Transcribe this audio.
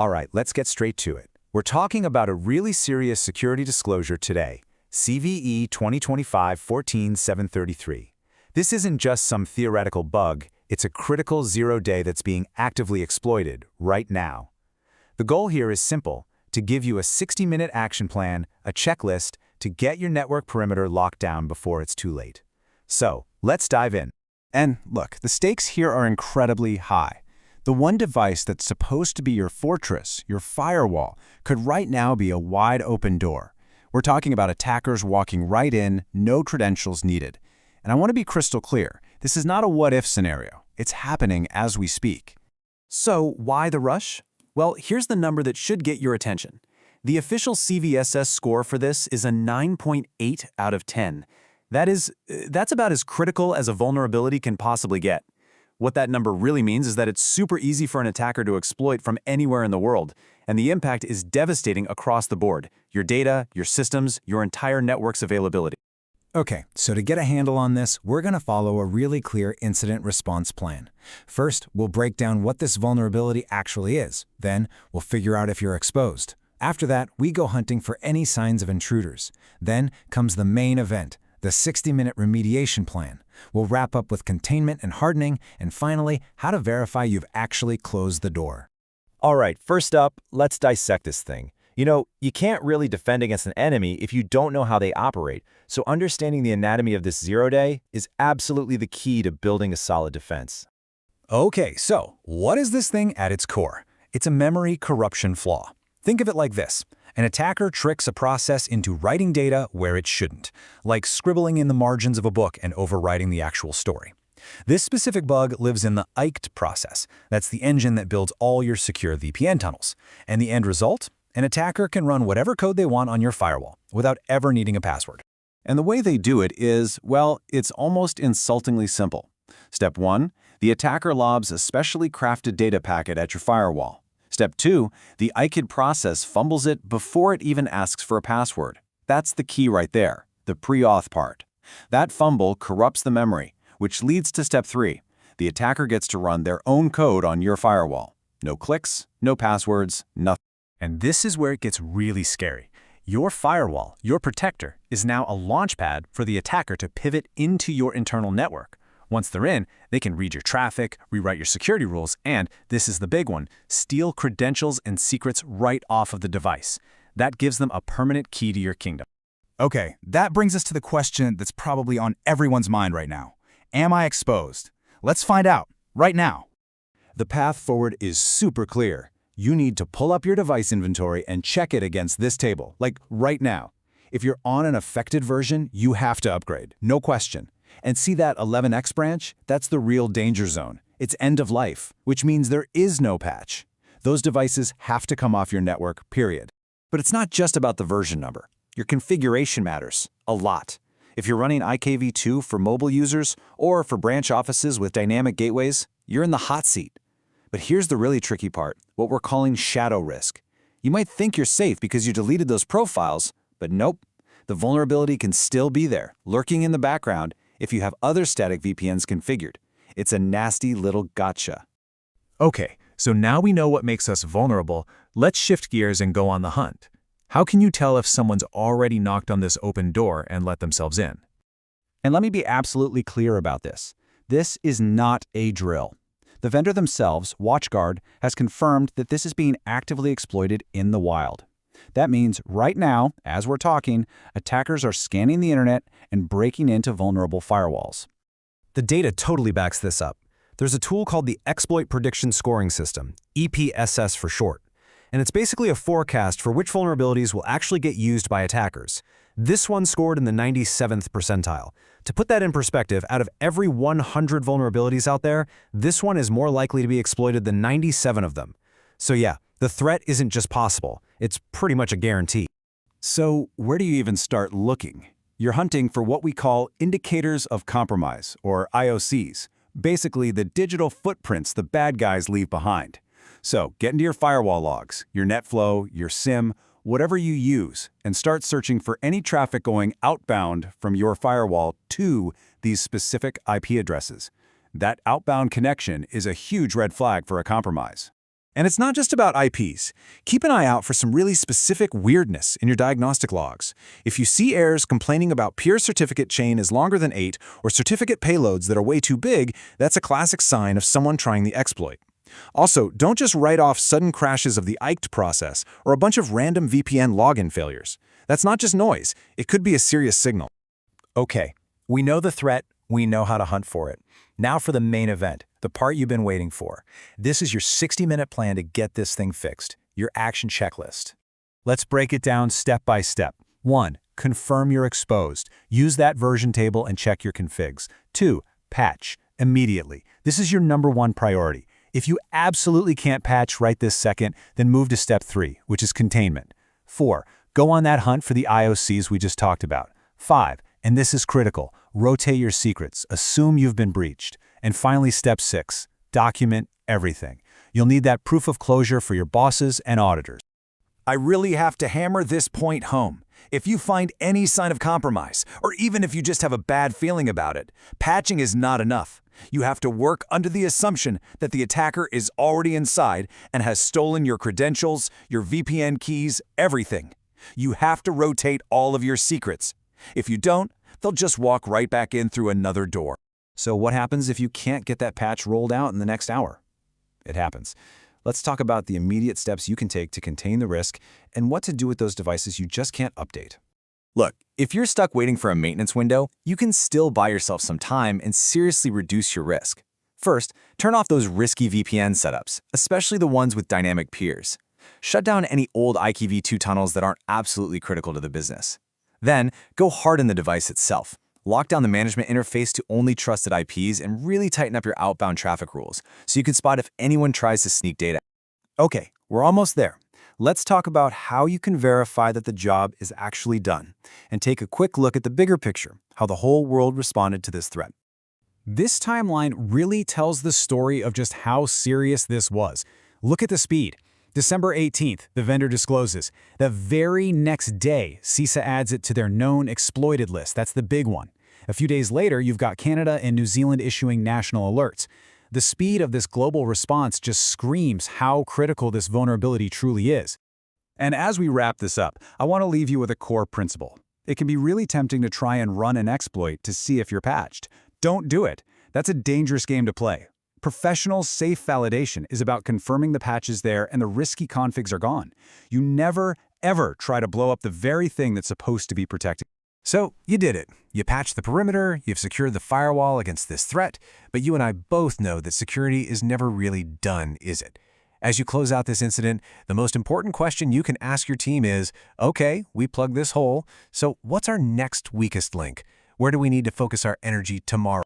All right, let's get straight to it. We're talking about a really serious security disclosure today, CVE 2025-14-733. This isn't just some theoretical bug, it's a critical zero-day that's being actively exploited right now. The goal here is simple, to give you a 60-minute action plan, a checklist, to get your network perimeter locked down before it's too late. So, let's dive in. And look, the stakes here are incredibly high. The one device that's supposed to be your fortress, your firewall, could right now be a wide open door. We're talking about attackers walking right in, no credentials needed. And I want to be crystal clear, this is not a what-if scenario. It's happening as we speak. So, why the rush? Well, here's the number that should get your attention. The official CVSS score for this is a 9.8 out of 10. That's about as critical as a vulnerability can possibly get. What that number really means is that it's super easy for an attacker to exploit from anywhere in the world, and the impact is devastating across the board. Your data, your systems, your entire network's availability. Okay, so to get a handle on this, we're going to follow a really clear incident response plan. First, we'll break down what this vulnerability actually is. Then, we'll figure out if you're exposed. After that, we go hunting for any signs of intruders. Then comes the main event, the 60-minute remediation plan. We'll wrap up with containment and hardening, and finally, how to verify you've actually closed the door. All right, first up, let's dissect this thing. You know, you can't really defend against an enemy if you don't know how they operate, so understanding the anatomy of this zero-day is absolutely the key to building a solid defense. Okay, so what is this thing at its core? It's a memory corruption flaw. Think of it like this. An attacker tricks a process into writing data where it shouldn't, like scribbling in the margins of a book and overwriting the actual story. This specific bug lives in the IKT process. That's the engine that builds all your secure VPN tunnels. And the end result? An attacker can run whatever code they want on your firewall without ever needing a password. And the way they do it is, well, it's almost insultingly simple. Step 1, the attacker lobs a specially crafted data packet at your firewall. Step 2, the IKID process fumbles it before it even asks for a password. That's the key right there, the pre-auth part. That fumble corrupts the memory, which leads to Step 3. The attacker gets to run their own code on your firewall. No clicks, no passwords, nothing. And this is where it gets really scary. Your firewall, your protector, is now a launchpad for the attacker to pivot into your internal network. Once they're in, they can read your traffic, rewrite your security rules, and, this is the big one, steal credentials and secrets right off of the device. That gives them a permanent key to your kingdom. Okay, that brings us to the question that's probably on everyone's mind right now. Am I exposed? Let's find out, right now. The path forward is super clear. You need to pull up your device inventory and check it against this table, like right now. If you're on an affected version, you have to upgrade, no question. And see that 11x branch? That's the real danger zone. It's end of life, which means there is no patch. Those devices have to come off your network, period. But it's not just about the version number. Your configuration matters a lot. If you're running IKv2 for mobile users or for branch offices with dynamic gateways, you're in the hot seat. But here's the really tricky part, what we're calling shadow risk. You might think you're safe because you deleted those profiles, but nope. The vulnerability can still be there, lurking in the background, if you have other static VPNs configured. It's a nasty little gotcha. Okay, so now we know what makes us vulnerable. Let's shift gears and go on the hunt. How can you tell if someone's already knocked on this open door and let themselves in? And let me be absolutely clear about this. This is not a drill. The vendor themselves, WatchGuard, has confirmed that this is being actively exploited in the wild. That means right now, as we're talking, attackers are scanning the internet and breaking into vulnerable firewalls. The data totally backs this up. There's a tool called the Exploit Prediction Scoring System, EPSS for short. And it's basically a forecast for which vulnerabilities will actually get used by attackers. This one scored in the 97th percentile. To put that in perspective, out of every 100 vulnerabilities out there, this one is more likely to be exploited than 97 of them. So yeah, the threat isn't just possible, it's pretty much a guarantee. So where do you even start looking? You're hunting for what we call indicators of compromise, or IOCs, basically the digital footprints the bad guys leave behind. So get into your firewall logs, your NetFlow, your SIM, whatever you use, and start searching for any traffic going outbound from your firewall to these specific IP addresses. That outbound connection is a huge red flag for a compromise. And it's not just about IPs. Keep an eye out for some really specific weirdness in your diagnostic logs. If you see errors complaining about peer certificate chain is longer than 8 or certificate payloads that are way too big, that's a classic sign of someone trying the exploit. Also, don't just write off sudden crashes of the IKED process or a bunch of random VPN login failures. That's not just noise. It could be a serious signal. Okay, we know the threat, we know how to hunt for it. Now for the main event, the part you've been waiting for. This is your 60-minute plan to get this thing fixed, your action checklist. Let's break it down step by step. 1. Confirm you're exposed. Use that version table and check your configs. 2. Patch immediately. This is your #1 priority. If you absolutely can't patch right this second, then move to step 3, which is containment. 4. Go on that hunt for the IOCs we just talked about. 5. And this is critical. Rotate your secrets. Assume you've been breached. And finally, step 6. Document everything. You'll need that proof of closure for your bosses and auditors. I really have to hammer this point home. If you find any sign of compromise, or even if you just have a bad feeling about it, patching is not enough. You have to work under the assumption that the attacker is already inside and has stolen your credentials, your VPN keys, everything. You have to rotate all of your secrets. If you don't, they'll just walk right back in through another door. So what happens if you can't get that patch rolled out in the next hour? It happens. Let's talk about the immediate steps you can take to contain the risk and what to do with those devices you just can't update. Look, if you're stuck waiting for a maintenance window, you can still buy yourself some time and seriously reduce your risk. First, turn off those risky VPN setups, especially the ones with dynamic peers. Shut down any old IKv2 tunnels that aren't absolutely critical to the business. Then, go hard on the device itself. Lock down the management interface to only trusted IPs and really tighten up your outbound traffic rules so you can spot if anyone tries to sneak data. Okay, we're almost there. Let's talk about how you can verify that the job is actually done and take a quick look at the bigger picture, how the whole world responded to this threat. This timeline really tells the story of just how serious this was. Look at the speed. December 18th, the vendor discloses. The very next day, CISA adds it to their known exploited list. That's the big one. A few days later, you've got Canada and New Zealand issuing national alerts. The speed of this global response just screams how critical this vulnerability truly is. And as we wrap this up, I want to leave you with a core principle. It can be really tempting to try and run an exploit to see if you're patched. Don't do it. That's a dangerous game to play. Professional, safe validation is about confirming the patch is there and the risky configs are gone. You never, ever try to blow up the very thing that's supposed to be protected. So, you did it. You patched the perimeter, you've secured the firewall against this threat, but you and I both know that security is never really done, is it? As you close out this incident, the most important question you can ask your team is, okay, we plugged this hole, so what's our next weakest link? Where do we need to focus our energy tomorrow?